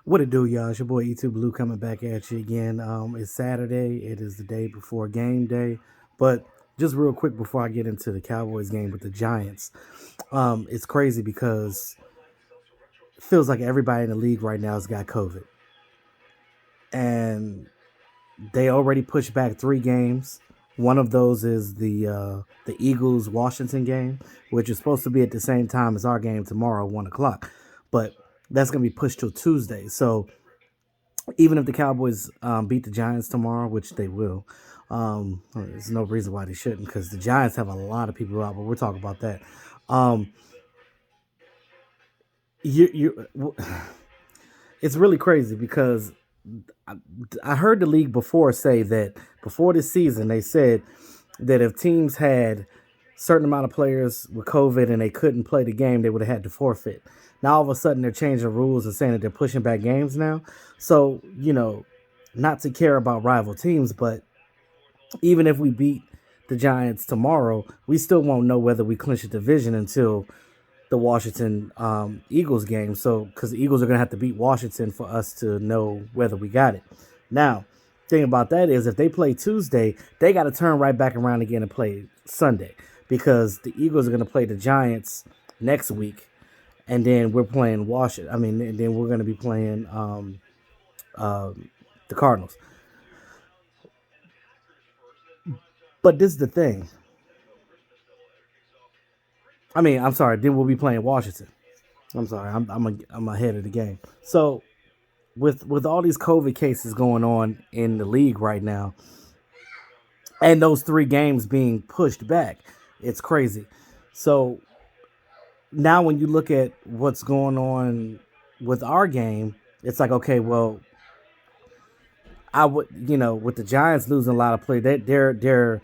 What it do, y'all? It's your boy E2 Blue coming back at you again. It's Saturday. It is the day before game day. But just real quick before I get into the Cowboys game with the Giants, it's crazy because it feels like everybody in the league right now has got COVID. And they already pushed back 3 games. One of those is the Eagles Washington game, which is supposed to be at the same time as our game tomorrow, 1 o'clock. But that's gonna be pushed till Tuesday. So even if the Cowboys beat the Giants tomorrow, which they will, there's no reason why they shouldn't because the Giants have a lot of people out, but we'll talk about that. Um, you it's really crazy because I, I heard the league before say that before this season they said that if teams had certain amount of players with COVID and they couldn't play the game, they would have had to forfeit. Now all of a sudden they're changing rules and saying that they're pushing back games now. So not to care about rival teams, but even if we beat the Giants tomorrow, we still won't know whether we clinch a division until the Washington Eagles game. So, because the Eagles are going to have to beat Washington for us to know whether we got it. Now, thing about that is if they play Tuesday, they got to turn right back around again and play Sunday because the Eagles are going to play the Giants next week, and then we're playing Washington. I mean, and then we're going to be playing the Cardinals. But this is the thing. I mean, I'm sorry. Then we'll be playing Washington. I'm sorry. I'm ahead of the game. So with all these COVID cases going on in the league right now, and those 3 games being pushed back, it's crazy. So now when you look at what's going on with our game, it's like okay, well, I would with the Giants losing a lot of play, their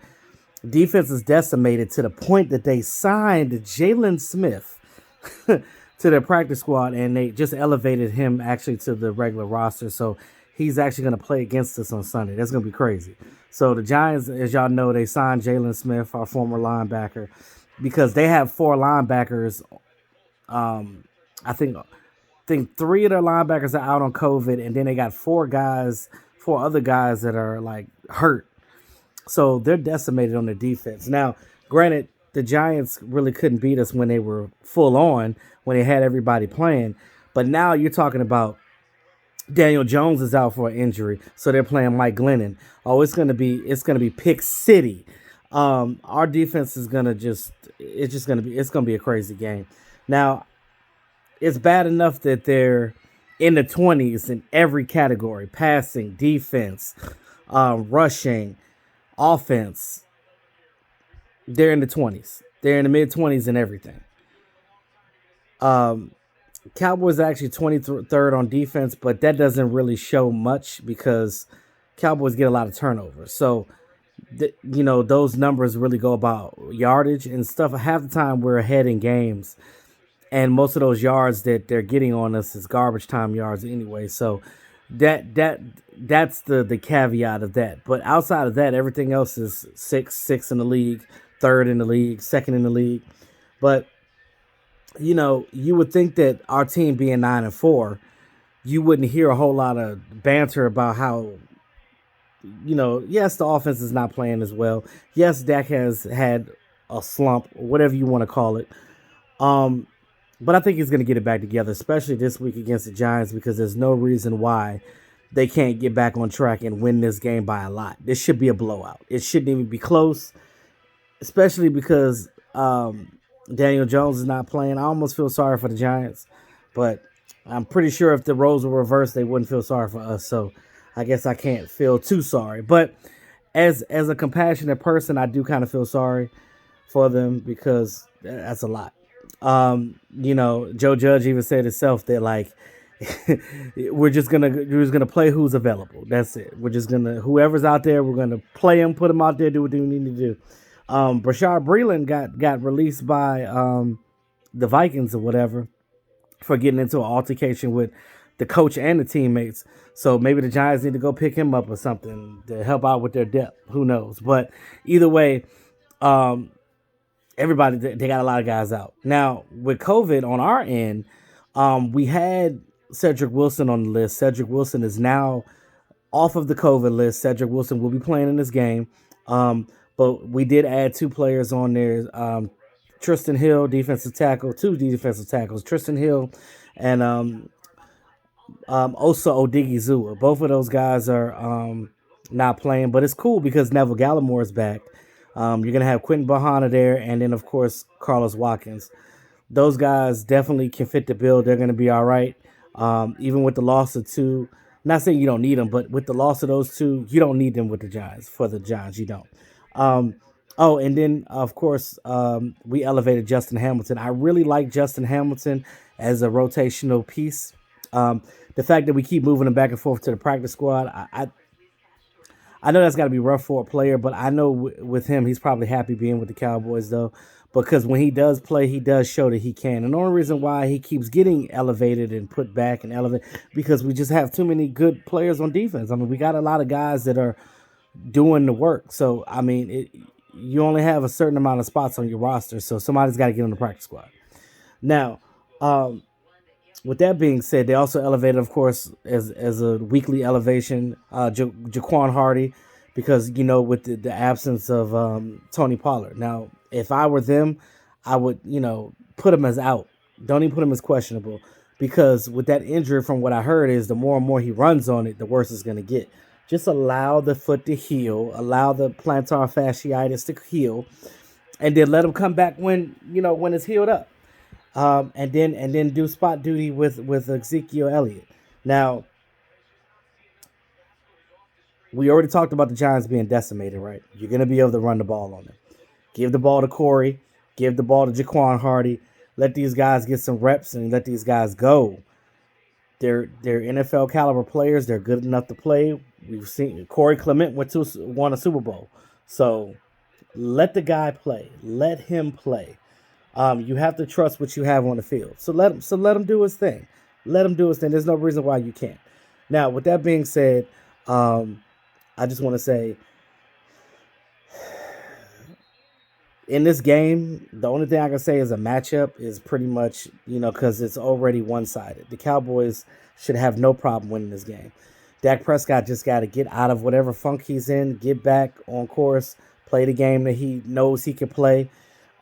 defense is decimated to the point that they signed Jalen Smith to their practice squad, and they just elevated him actually to the regular roster. So he's actually going to play against us on Sunday. That's going to be crazy. So the Giants, as y'all know, they signed Jalen Smith, our former linebacker, because they have 4 linebackers. I think 3 of their linebackers are out on COVID, and then they got 4 other guys that are like hurt. So they're decimated on the defense. Now, granted, the Giants really couldn't beat us when they were full on, when they had everybody playing. But now you're talking about Daniel Jones is out for an injury, so they're playing Mike Glennon. Oh, it's gonna be Pick City. Our defense is gonna it's gonna be a crazy game. Now, it's bad enough that they're in the 20s in every category: passing, defense, rushing, offense. They're in the 20s. They're in the mid 20s and everything. Um, Cowboys are actually 23rd on defense, but that doesn't really show much because Cowboys get a lot of turnovers. So, those numbers really go about yardage and stuff. Half the time we're ahead in games, and most of those yards that they're getting on us is garbage time yards anyway. So that that that's the caveat of that. But outside of that, everything else is six in the league, third in the league, second in the league. But you would think that our team being 9-4, you wouldn't hear a whole lot of banter about how yes, the offense is not playing as well. Yes, Dak has had a slump, whatever you want to call it. Um, but I think he's going to get it back together, especially this week against the Giants, because there's no reason why they can't get back on track and win this game by a lot. This should be a blowout. It shouldn't even be close, especially because Daniel Jones is not playing. I almost feel sorry for the Giants, but I'm pretty sure if the roles were reversed, they wouldn't feel sorry for us. So I guess I can't feel too sorry. But as a compassionate person, I do kind of feel sorry for them because that's a lot. Joe Judge even said himself that like we're just gonna play who's available. That's it. We're just gonna whoever's out there, we're gonna play them, put them out there, do what they need to do. Brashard Breeland got released by the Vikings or whatever for getting into an altercation with the coach and the teammates. So maybe the Giants need to go pick him up or something to help out with their depth. Who knows? But either way, um, everybody they got a lot of guys out now with COVID on our end. We had Cedric Wilson on the list. Cedric Wilson is now off of the COVID list. Cedric Wilson will be playing in this game. But we did add two players on there. Tristan Hill, defensive tackle, two defensive tackles, Tristan Hill and Osa Odigizua. Both of those guys are not playing, but it's cool because Neville Gallimore is back. You're going to have Quentin Bahana there, and then, of course, Carlos Watkins. Those guys definitely can fit the bill. They're going to be all right. Even with the loss of two, not saying you don't need them, but with the loss of those two, you don't need them with the Giants. For the Giants, you don't. Um, oh, and then of course we elevated Justin Hamilton. I really like Justin Hamilton as a rotational piece. Um, the fact that we keep moving him back and forth to the practice squad, I know that's got to be rough for a player, but I know with him, he's probably happy being with the Cowboys though, because when he does play, he does show that he can. And the only reason why he keeps getting elevated and put back and elevated because we just have too many good players on defense. I mean, we got a lot of guys that are doing the work. So I mean, you only have a certain amount of spots on your roster, so somebody's got to get on the practice squad. Now, um, with that being said, they also elevated, of course, as a weekly elevation, Jaquan Hardy, because with the absence of Tony Pollard. Now, if I were them, I would put him as out. Don't even put him as questionable, because with that injury, from what I heard, is the more and more he runs on it, the worse it's going to get. Just allow the foot to heal, allow the plantar fasciitis to heal, and then let him come back when it's healed up, and then do spot duty with Ezekiel Elliott. Now, we already talked about the Giants being decimated, right? You're gonna be able to run the ball on them. Give the ball to Corey. Give the ball to Jaquan Hardy. Let these guys get some reps and let these guys go. They're NFL caliber players. They're good enough to play. We've seen Corey Clement won a Super Bowl. So let the guy play. Let him play. You have to trust what you have on the field. So let him do his thing. Let him do his thing. There's no reason why you can't. Now, with that being said, I just want to say, in this game, the only thing I can say is a matchup is pretty much, because it's already one-sided. The Cowboys should have no problem winning this game. Dak Prescott just got to get out of whatever funk he's in, get back on course, play the game that he knows he can play.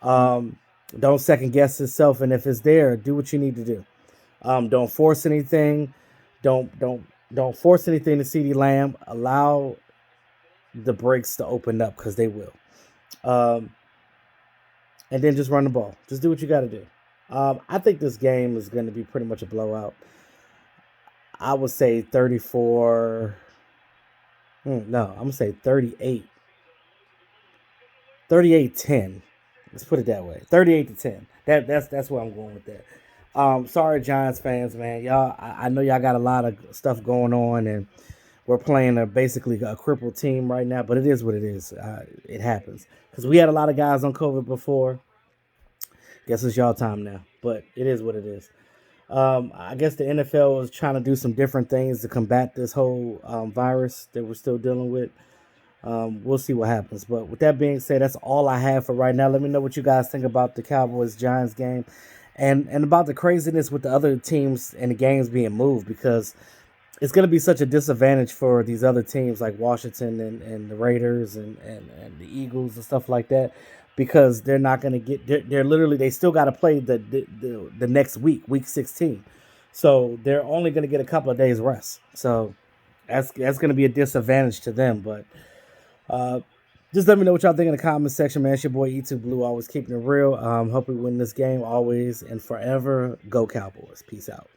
Don't second guess himself, and if it's there, do what you need to do. Don't force anything. Don't force anything to CeeDee Lamb. Allow the breaks to open up, because they will. And then just run the ball. Just do what you got to do. I think this game is going to be pretty much a blowout. I would say 34. No, I'm going to say 38. 38-10. Let's put it that way. 38-10. That's where I'm going with that. Sorry, Giants fans, man. Y'all, I know y'all got a lot of stuff going on, and we're playing basically a crippled team right now, but it is what it is. It happens. Because we had a lot of guys on COVID before. Guess it's y'all time now, but it is what it is. I guess the NFL is trying to do some different things to combat this whole virus that we're still dealing with. We'll see what happens. But with that being said, that's all I have for right now. Let me know what you guys think about the Cowboys-Giants game and about the craziness with the other teams and the games being moved, because it's going to be such a disadvantage for these other teams like Washington and the Raiders and the Eagles and stuff like that, because they're not going to get they're literally, they still got to play the next week 16. So they're only going to get a couple of days rest. So that's going to be a disadvantage to them. But just let me know what y'all think in the comment section, man. It's your boy E2 Blue, always keeping it real. Hope we win this game always and forever. Go Cowboys. Peace out.